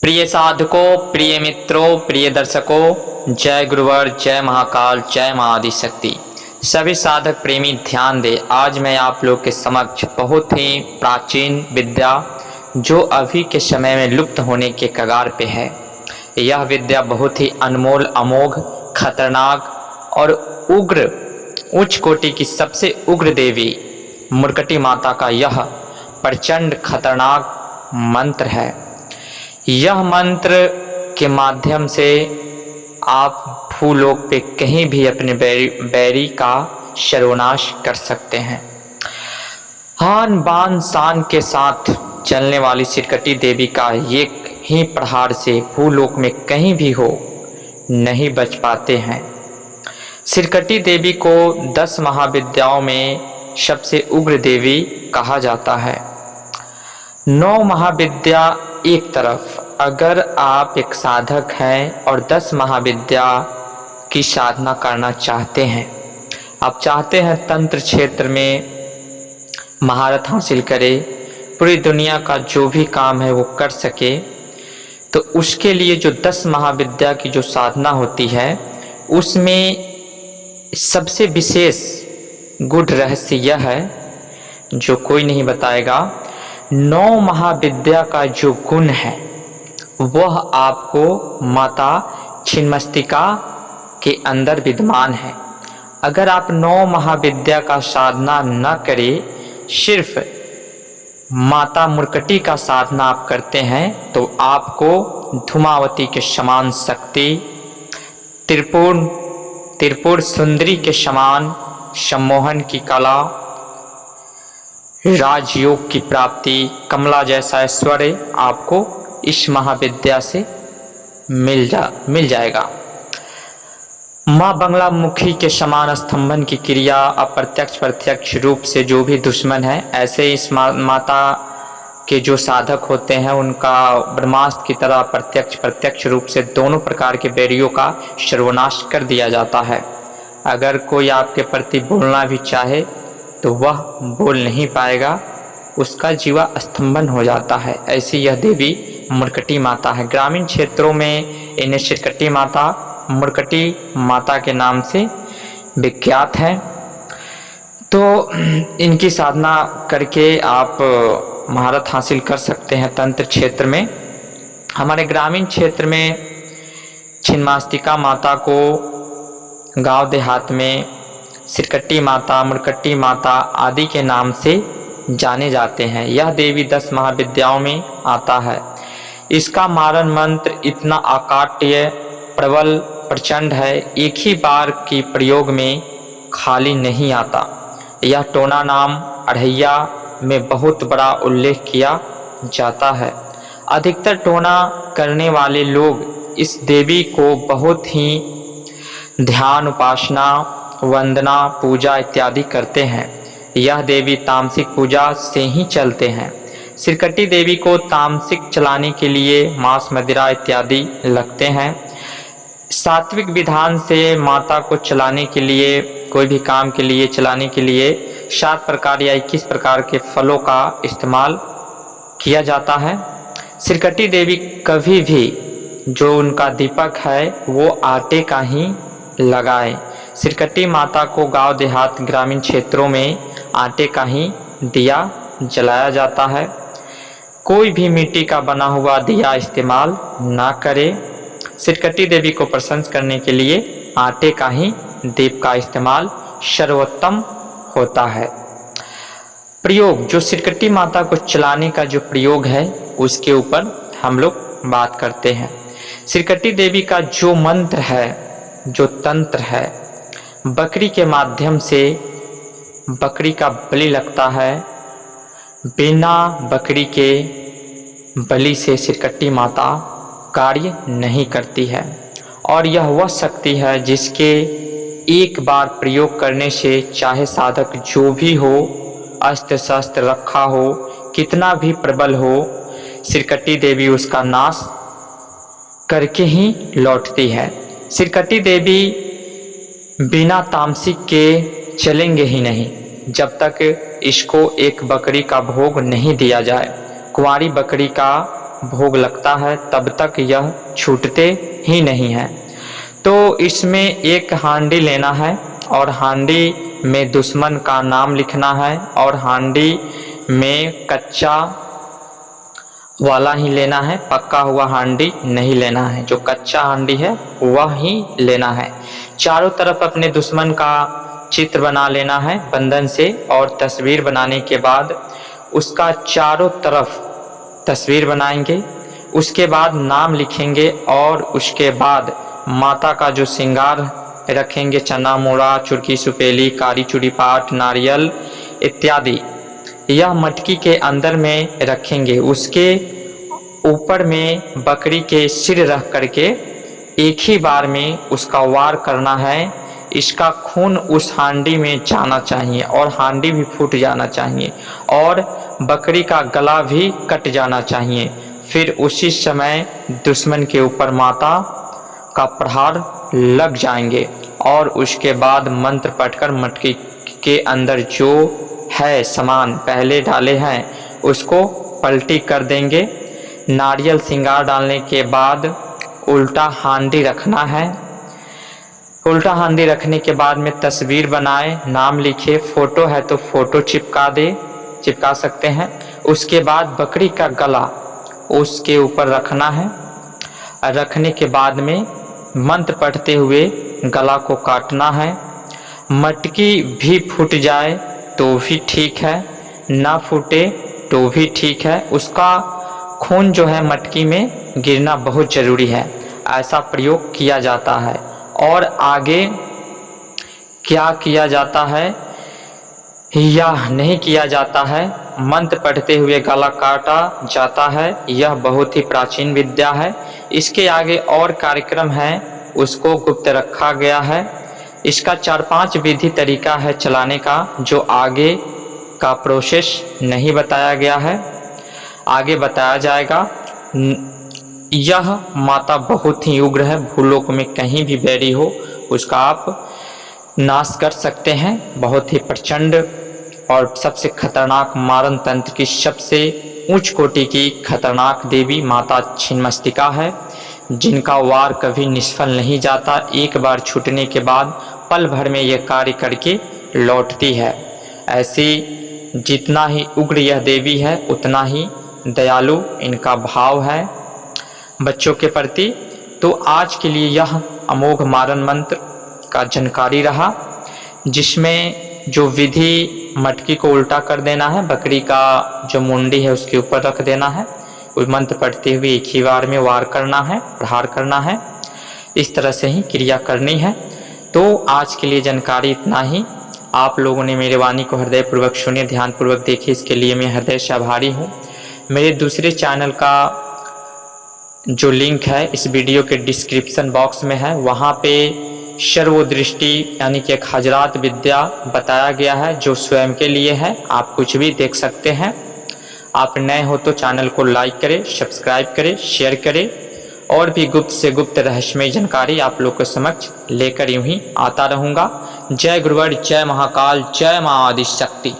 प्रिय साधकों, प्रिय मित्रों, प्रिय दर्शकों, जय गुरुवर, जय महाकाल, जय मां आदिशक्ति। सभी साधक प्रेमी ध्यान दें। आज मैं आप लोग के समक्ष बहुत ही प्राचीन विद्या जो अभी के समय में लुप्त होने के कगार पे है। यह विद्या बहुत ही अनमोल, अमोघ, खतरनाक और उग्र, उच्च कोटि की सबसे उग्र देवी मुर्कटी माता का यह प्रचंड खतरनाक मंत्र है। यह मंत्र के माध्यम से आप भूलोक पे कहीं भी अपने बैरी का सर्वनाश कर सकते हैं। आन बान शान के साथ चलने वाली सिरकटी देवी का एक ही प्रहार से भूलोक में कहीं भी हो नहीं बच पाते हैं। सिरकटी देवी को 10 महाविद्याओं में सबसे उग्र देवी कहा जाता है। 9 महाविद्या एक तरफ, अगर आप एक साधक हैं और 10 महाविद्या की साधना करना चाहते हैं, आप चाहते हैं तंत्र क्षेत्र में महारत हासिल करें, पूरी दुनिया का जो भी काम है वो कर सके, तो उसके लिए जो 10 महाविद्या की जो साधना होती है उसमें सबसे विशेष गुढ़ रहस्य यह है जो कोई नहीं बताएगा। 9 महाविद्या का जो गुण है वह आपको माता छिन्नमस्तिका के अंदर विद्यमान है। अगर आप 9 महाविद्या का साधना न करें, सिर्फ माता मुर्कटी का साधना आप करते हैं, तो आपको धूमावती के समान शक्ति, त्रिपुर सुंदरी के समान सम्मोहन की कला, राजयोग की प्राप्ति, कमला जैसा ऐश्वर्य आपको इस महाविद्या से मिल जाएगा। माँ बंगला मुखी के समान स्तंभन की क्रिया अप्रत्यक्ष प्रत्यक्ष रूप से जो भी दुश्मन है, ऐसे इस माता के जो साधक होते हैं उनका ब्रह्मास्त्र की तरह प्रत्यक्ष रूप से दोनों प्रकार के बैरियों का सर्वनाश कर दिया जाता है। अगर कोई आपके प्रति बोलना भी चाहे तो वह बोल नहीं पाएगा, उसका जीवा स्तंभन हो जाता है। ऐसी यह देवी मुर्कटी माता है। ग्रामीण क्षेत्रों में इन्हें सिरकटी माता, मुर्कटी माता के नाम से विख्यात है। तो इनकी साधना करके आप महारत हासिल कर सकते हैं तंत्र क्षेत्र में। हमारे ग्रामीण क्षेत्र में छिन्नमस्तिका माता को गांव देहात में सिरकटी माता, मुर्कटी माता आदि के नाम से जाने जाते हैं। यह देवी 10 महाविद्याओं में आता है। इसका मारण मंत्र इतना अकाट्य, प्रबल, प्रचंड है, एक ही बार की प्रयोग में खाली नहीं आता। यह टोना नाम अढ़ैया में बहुत बड़ा उल्लेख किया जाता है। अधिकतर टोना करने वाले लोग इस देवी को बहुत ही ध्यान, उपासना, वंदना, पूजा इत्यादि करते हैं। यह देवी तामसिक पूजा से ही चलते हैं। सिरकटी देवी को तामसिक चलाने के लिए मांस, मदिरा इत्यादि लगते हैं। सात्विक विधान से माता को चलाने के लिए, कोई भी काम के लिए चलाने के लिए 7 प्रकार या 21 प्रकार के फलों का इस्तेमाल किया जाता है। सिरकटी देवी कभी भी जो उनका दीपक है वो आटे का ही लगाए। सिरकटी माता को गांव देहात, ग्रामीण क्षेत्रों में आटे का ही दिया जलाया जाता है। कोई भी मिट्टी का बना हुआ दिया इस्तेमाल ना करे। सिरकटी देवी को प्रसन्न करने के लिए आटे का ही दीप का इस्तेमाल सर्वोत्तम होता है। प्रयोग, जो सिरकटी माता को चलाने का जो प्रयोग है उसके ऊपर हम लोग बात करते हैं। सिरकटी देवी का जो मंत्र है, जो तंत्र है, बकरी के माध्यम से बकरी का बलि लगता है। बिना बकरी के बलि से सिरकटी माता कार्य नहीं करती है। और यह वह शक्ति है जिसके एक बार प्रयोग करने से चाहे साधक जो भी हो, अस्त्र शस्त्र रखा हो, कितना भी प्रबल हो, सिरकटी देवी उसका नाश करके ही लौटती है। सिरकटी देवी बिना तामसिक के चलेंगे ही नहीं जब तक इसको एक बकरी का भोग नहीं दिया जाए। कुंवारी बकरी का भोग लगता है तब तक यह छूटते ही नहीं हैं। तो इसमें एक हांडी लेना है और हांडी में दुश्मन का नाम लिखना है और हांडी में कच्चा वाला ही लेना है, पक्का हुआ हांडी नहीं लेना है। जो कच्चा हांडी है वह ही लेना है। चारों तरफ अपने दुश्मन का चित्र बना लेना है बंधन से और तस्वीर बनाने के बाद उसका चारों तरफ तस्वीर बनाएंगे। उसके बाद नाम लिखेंगे और उसके बाद माता का जो श्रृंगार रखेंगे, चना मोड़ा, चुरकी सुपेली, कारी चूड़ी पाट, नारियल इत्यादि, यह मटकी के अंदर में रखेंगे। उसके ऊपर में बकरी के सिर रख करके एक ही बार में उसका वार करना है। इसका खून उस हांडी में जाना चाहिए और हांडी भी फूट जाना चाहिए और बकरी का गला भी कट जाना चाहिए। फिर उसी समय दुश्मन के ऊपर माता का प्रहार लग जाएंगे और उसके बाद मंत्र पढ़कर मटकी के अंदर जो है सामान पहले डाले हैं उसको पलटी कर देंगे। नारियल श्रृंगार डालने के बाद उल्टा हांडी रखना है। उल्टा हांडी रखने के बाद में तस्वीर बनाए, नाम लिखे, फोटो है तो फोटो चिपका सकते हैं। उसके बाद बकरी का गला उसके ऊपर रखना है। रखने के बाद में मंत्र पढ़ते हुए गला को काटना है। मटकी भी फूट जाए तो भी ठीक है, ना फूटे तो भी ठीक है। उसका खून जो है मटकी में गिरना बहुत ज़रूरी है। ऐसा प्रयोग किया जाता है। और आगे क्या किया जाता है या नहीं किया जाता है, मंत्र पढ़ते हुए गला काटा जाता है। यह बहुत ही प्राचीन विद्या है। इसके आगे और कार्यक्रम है उसको गुप्त रखा गया है। इसका 4-5 विधि तरीका है चलाने का, जो आगे का प्रोसेस नहीं बताया गया है, आगे बताया जाएगा। यह माता बहुत ही उग्र है। भूलोक में कहीं भी बैरी हो उसका आप नाश कर सकते हैं। बहुत ही प्रचंड और सबसे खतरनाक मारण तंत्र की सबसे उच्च कोटि की खतरनाक देवी माता छिन्नमस्तिका है, जिनका वार कभी निष्फल नहीं जाता। एक बार छूटने के बाद पल भर में यह कार्य करके लौटती है। ऐसी जितना ही उग्र यह देवी है उतना ही दयालु इनका भाव है बच्चों के प्रति। तो आज के लिए यह अमोघ मारण मंत्र का जानकारी रहा, जिसमें जो विधि मटकी को उल्टा कर देना है, बकरी का जो मुंडी है उसके ऊपर रख देना है, उस मंत्र पढ़ते हुए एक ही बार में वार करना है, प्रहार करना है, इस तरह से ही क्रिया करनी है। तो आज के लिए जानकारी इतना ही। आप लोगों ने मेरे वाणी को हृदयपूर्वक सुने, ध्यानपूर्वक देखे, इसके लिए मैं हृदय से आभारी हूँ। मेरे दूसरे चैनल का जो लिंक है इस वीडियो के डिस्क्रिप्शन बॉक्स में है, वहाँ पे सर्वदृष्टि यानी कि एक हजरात विद्या बताया गया है जो स्वयं के लिए है। आप कुछ भी देख सकते हैं। आप नए हो तो चैनल को लाइक करें, सब्सक्राइब करें, शेयर करें और भी गुप्त से गुप्त रहस्यमय जानकारी आप लोग के समक्ष लेकर यूं ही आता रहूँगा। जय गुरुवर, जय महाकाल, जय मां आदिशक्ति।